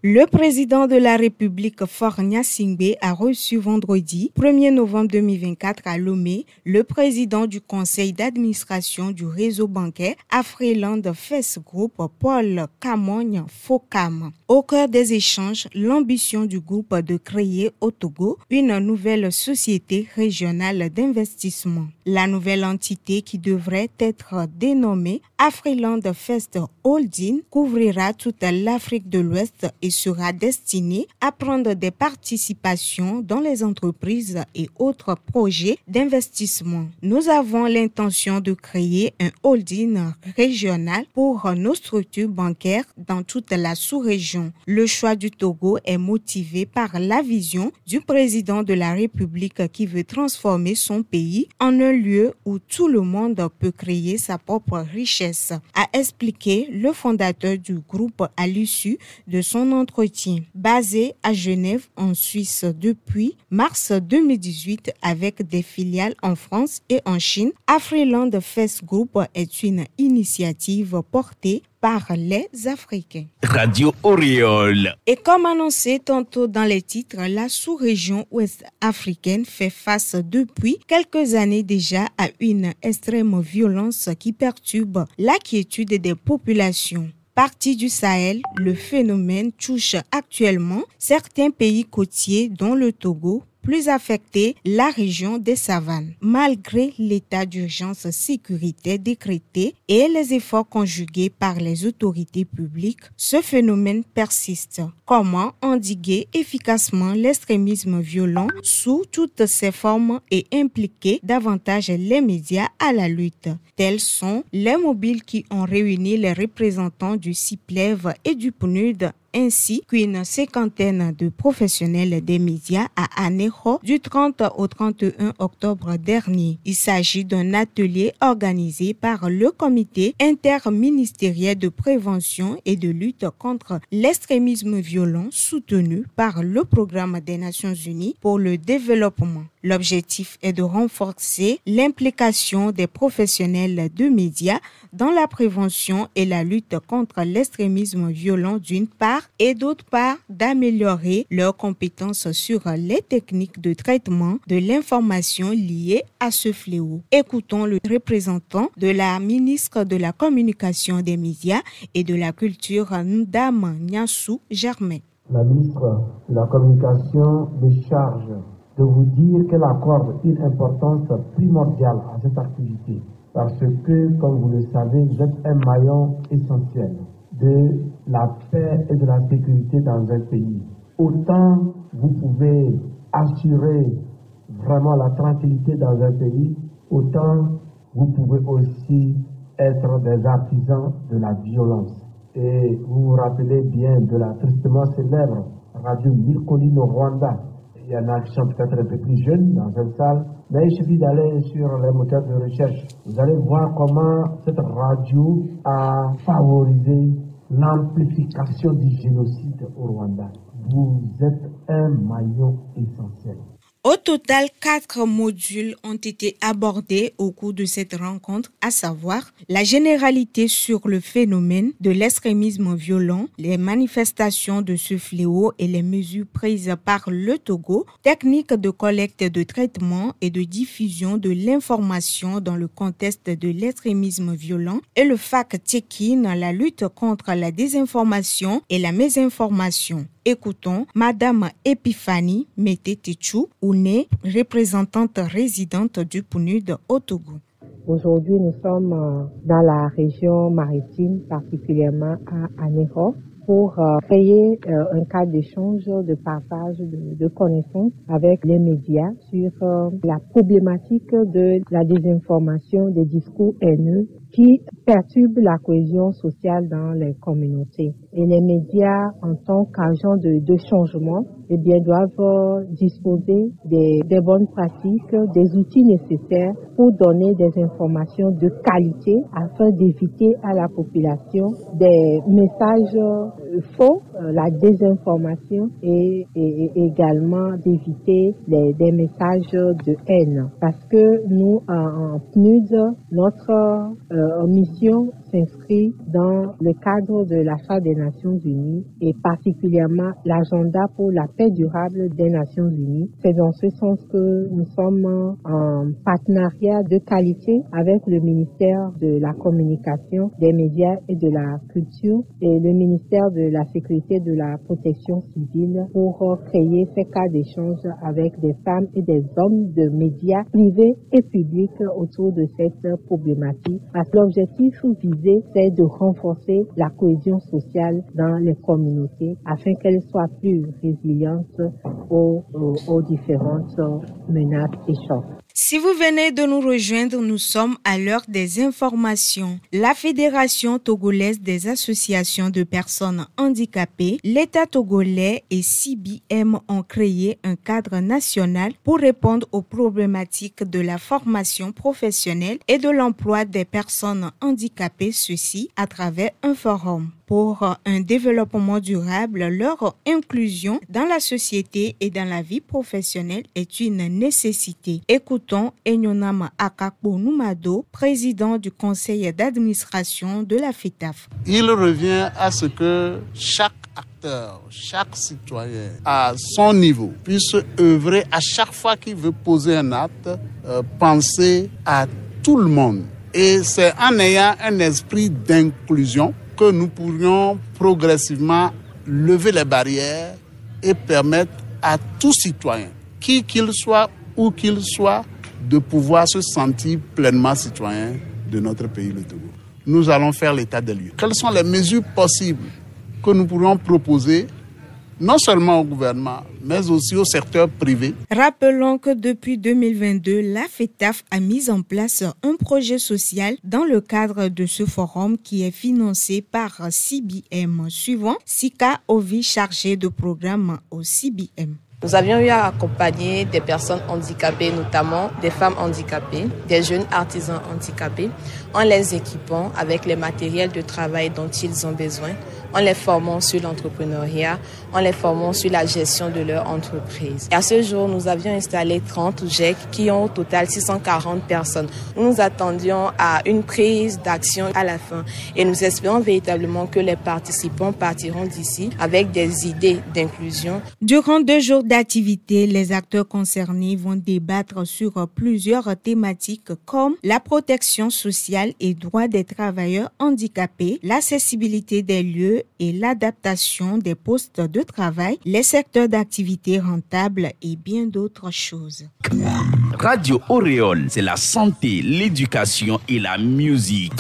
Le président de la République, Faure Gnassingbé, a reçu vendredi 1er novembre 2024 à Lomé le président du conseil d'administration du réseau bancaire Afriland FES Group, Paul Kamogne Fokam. Au cœur des échanges, l'ambition du groupe de créer au Togo une nouvelle société régionale d'investissement. La nouvelle entité qui devrait être dénommée Afriland FES Holding couvrira toute l'Afrique de l'Ouest et sera destinée à prendre des participations dans les entreprises et autres projets d'investissement. Nous avons l'intention de créer un holding régional pour nos structures bancaires dans toute la sous-région. Le choix du Togo est motivé par la vision du président de la République qui veut transformer son pays en un lieu où tout le monde peut créer sa propre richesse, a expliqué le fondateur du groupe à l'issue de son entretien. Basé à Genève, en Suisse depuis mars 2018 avec des filiales en France et en Chine, Afriland FES Group est une initiative portée par les Africains. Radio Oriole. Et comme annoncé tantôt dans les titres, la sous-région ouest africaine fait face depuis quelques années déjà à une extrême violence qui perturbe la quiétude des populations. Parti du Sahel, le phénomène touche actuellement certains pays côtiers dont le Togo, plus affecté la région des savanes. Malgré l'état d'urgence sécuritaire décrété et les efforts conjugués par les autorités publiques, ce phénomène persiste. Comment endiguer efficacement l'extrémisme violent sous toutes ses formes et impliquer davantage les médias à la lutte? Tels sont les mobiles qui ont réuni les représentants du CIPLEV et du PNUD ainsi qu'une cinquantaine de professionnels des médias à Anéro du 30 au 31 octobre dernier. Il s'agit d'un atelier organisé par le Comité interministériel de prévention et de lutte contre l'extrémisme violent soutenu par le Programme des Nations Unies pour le développement. L'objectif est de renforcer l'implication des professionnels de médias dans la prévention et la lutte contre l'extrémisme violent d'une part et d'autre part d'améliorer leurs compétences sur les techniques de traitement de l'information liée à ce fléau. Écoutons le représentant de la ministre de la Communication des médias et de la Culture, Ndam Nyassou Germain. La ministre de la Communication décharge de vous dire qu'elle accorde une importance primordiale à cette activité parce que, comme vous le savez, vous êtes un maillon essentiel de la paix et de la sécurité dans un pays. Autant vous pouvez assurer vraiment la tranquillité dans un pays, autant vous pouvez aussi être des artisans de la violence. Et vous vous rappelez bien de la tristement célèbre radio Mille Collines au Rwanda. Il y en a qui sont peut-être un peu plus jeunes dans cette salle, mais il suffit d'aller sur les moteurs de recherche. Vous allez voir comment cette radio a favorisé l'amplification du génocide au Rwanda. Vous êtes un maillon essentiel. Au total, 4 modules ont été abordés au cours de cette rencontre, à savoir la généralité sur le phénomène de l'extrémisme violent, les manifestations de ce fléau et les mesures prises par le Togo, techniques de collecte, de traitement et de diffusion de l'information dans le contexte de l'extrémisme violent et le fact-checking, la lutte contre la désinformation et la mésinformation. Écoutons Madame Epiphanie Mété-Téchou, représentante résidente du PNUD au Togo. Aujourd'hui, nous sommes dans la région maritime, particulièrement à Anéro, pour créer un cadre d'échange, de partage de connaissances avec les médias sur la problématique de la désinformation, des discours haineux qui perturbent la cohésion sociale dans les communautés. Et les médias, en tant qu'agents de changement, eh bien, doivent disposer des bonnes pratiques, des outils nécessaires pour donner des informations de qualité afin d'éviter à la population des messages faux, la désinformation et également d'éviter des messages de haine. Parce que nous, en PNUD, notre mission, s'inscrit dans le cadre de la Charte des Nations Unies et particulièrement l'agenda pour la paix durable des Nations Unies. C'est dans ce sens que nous sommes en partenariat de qualité avec le ministère de la Communication, des Médias et de la Culture et le ministère de la Sécurité et de la Protection civile pour créer ces cas d'échange avec des femmes et des hommes de médias privés et publics autour de cette problématique. L'objectif visé, c'est de renforcer la cohésion sociale dans les communautés afin qu'elles soient plus résilientes aux différentes menaces et chocs. Si vous venez de nous rejoindre, nous sommes à l'heure des informations. La Fédération togolaise des associations de personnes handicapées, l'État togolais et CBM ont créé un cadre national pour répondre aux problématiques de la formation professionnelle et de l'emploi des personnes handicapées, ceci à travers un forum. Pour un développement durable, leur inclusion dans la société et dans la vie professionnelle est une nécessité. Écoutons Enyonama Akakbo Numado, président du conseil d'administration de la FETAF. Il revient à ce que chaque acteur, chaque citoyen à son niveau puisse œuvrer à chaque fois qu'il veut poser un acte, penser à tout le monde. Et c'est en ayant un esprit d'inclusion que nous pourrions progressivement lever les barrières et permettre à tout citoyen, qui qu'il soit, où qu'il soit, de pouvoir se sentir pleinement citoyen de notre pays, le Togo. Nous allons faire l'état des lieux. Quelles sont les mesures possibles que nous pourrions proposer non seulement au gouvernement, mais aussi au secteur privé? Rappelons que depuis 2022, la FETAF a mis en place un projet social dans le cadre de ce forum qui est financé par CBM. Suivant Sika Ovi, chargé de programme au CBM. Nous avions eu à accompagner des personnes handicapées, notamment des femmes handicapées, des jeunes artisans handicapés, en les équipant avec les matériels de travail dont ils ont besoin, en les formant sur l'entrepreneuriat, en les formant sur la gestion de leur entreprise. Et à ce jour, nous avions installé 30 GEC qui ont au total 640 personnes. Nous nous attendions à une prise d'action à la fin et nous espérons véritablement que les participants partiront d'ici avec des idées d'inclusion. Durant 2 jours d'activité, les acteurs concernés vont débattre sur plusieurs thématiques comme la protection sociale et droits des travailleurs handicapés, l'accessibilité des lieux et l'adaptation des postes de travail, les secteurs d'activité rentables et bien d'autres choses. Radio Auréole, c'est la santé, l'éducation et la musique.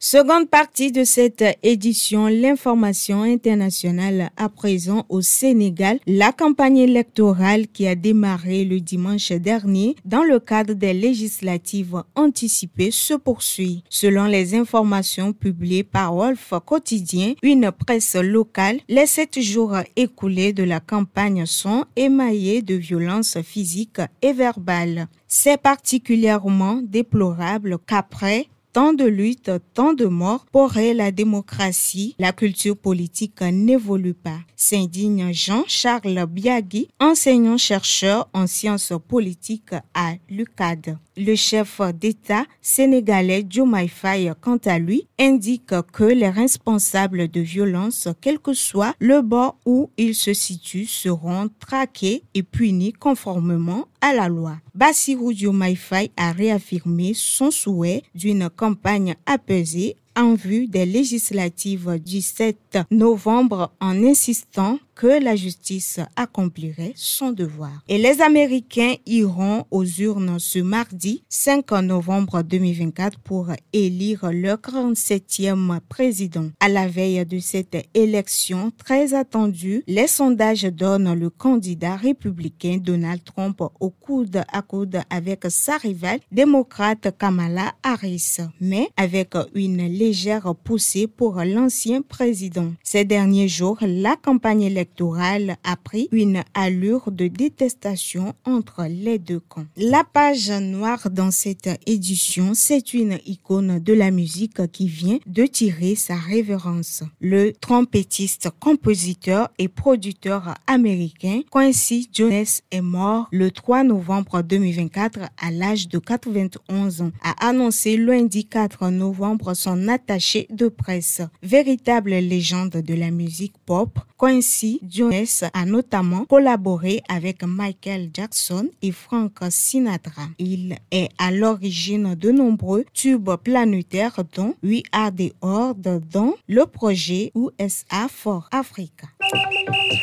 Seconde partie de cette édition, l'information internationale à présent au Sénégal. La campagne électorale qui a démarré le dimanche dernier dans le cadre des législatives anticipées se poursuit. Selon les informations publiées par Wolf Quotidien, une presse locale, les 7 jours écoulés de la campagne sont émaillés de violences physiques et verbales. C'est particulièrement déplorable qu'après tant de luttes, tant de morts, pour la démocratie, la culture politique n'évolue pas. S'indigne Jean-Charles Biagui, enseignant-chercheur en sciences politiques à l'UCAD. Le chef d'État sénégalais Diomaye Faye, quant à lui, indique que les responsables de violences, quel que soit le bord où ils se situent, seront traqués et punis conformément à la loi. Bassirou Diomaye Faye a réaffirmé son souhait d'une campagne apaisée en vue des législatives du 7 novembre en insistant que la justice accomplirait son devoir. Et les Américains iront aux urnes ce mardi 5 novembre 2024 pour élire leur 47e président. À la veille de cette élection très attendue, les sondages donnent le candidat républicain Donald Trump au coude à coude avec sa rivale démocrate Kamala Harris, mais avec une légère poussée pour l'ancien président. Ces derniers jours, la campagne électorale électorale a pris une allure de détestation entre les deux camps. La page noire dans cette édition, c'est une icône de la musique qui vient de tirer sa révérence. Le trompettiste, compositeur et producteur américain Quincy Jones est mort le 3 novembre 2024 à l'âge de 91 ans, a annoncé lundi 4 novembre son attaché de presse. Véritable légende de la musique pop, Quincy Jones a notamment collaboré avec Michael Jackson et Frank Sinatra. Il est à l'origine de nombreux tubes planétaires dont We Are the Horde dans le projet USA for Africa.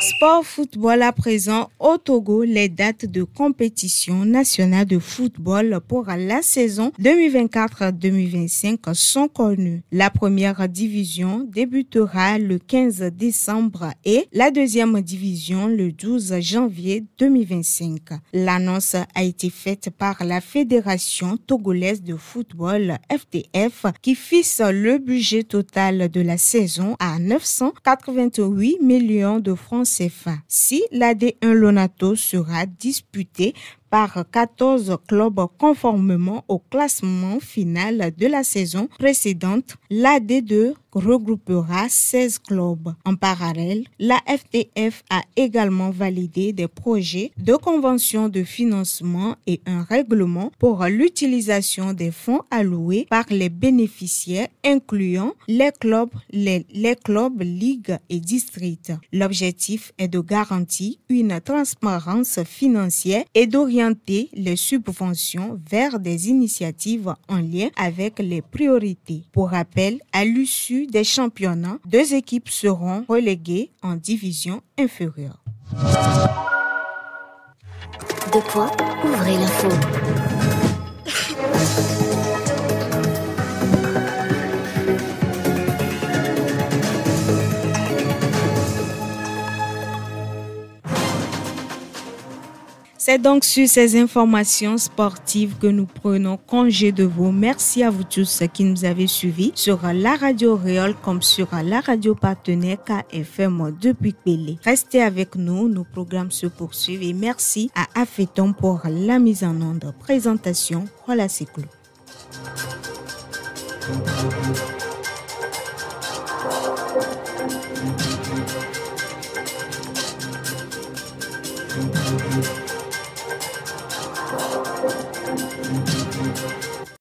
Sport football à présent au Togo, les dates de compétition nationale de football pour la saison 2024-2025 sont connues. La première division débutera le 15 décembre et la deuxième division le 12 janvier 2025. L'annonce a été faite par la Fédération togolaise de football FTF qui fixe le budget total de la saison à 988 millions de francs CFA. Si la D1 Lonato sera disputée par 14 clubs conformément au classement final de la saison précédente, la D2 regroupera 16 clubs. En parallèle, la FTF a également validé des projets de convention de financement et un règlement pour l'utilisation des fonds alloués par les bénéficiaires, incluant les clubs, ligues et districts. L'objectif est de garantir une transparence financière et d'orienter les subventions vers des initiatives en lien avec les priorités. Pour rappel, à l'issue des championnats, 2 équipes seront reléguées en division inférieure. Ouvrez l'info. C'est donc sur ces informations sportives que nous prenons congé de vous. Merci à vous tous qui nous avez suivis sur la radio Réole comme sur la radio partenaire KFM depuis Pelé. Restez avec nous, nos programmes se poursuivent et merci à Afeton pour la mise en onde. Présentation, voilà c'est clos.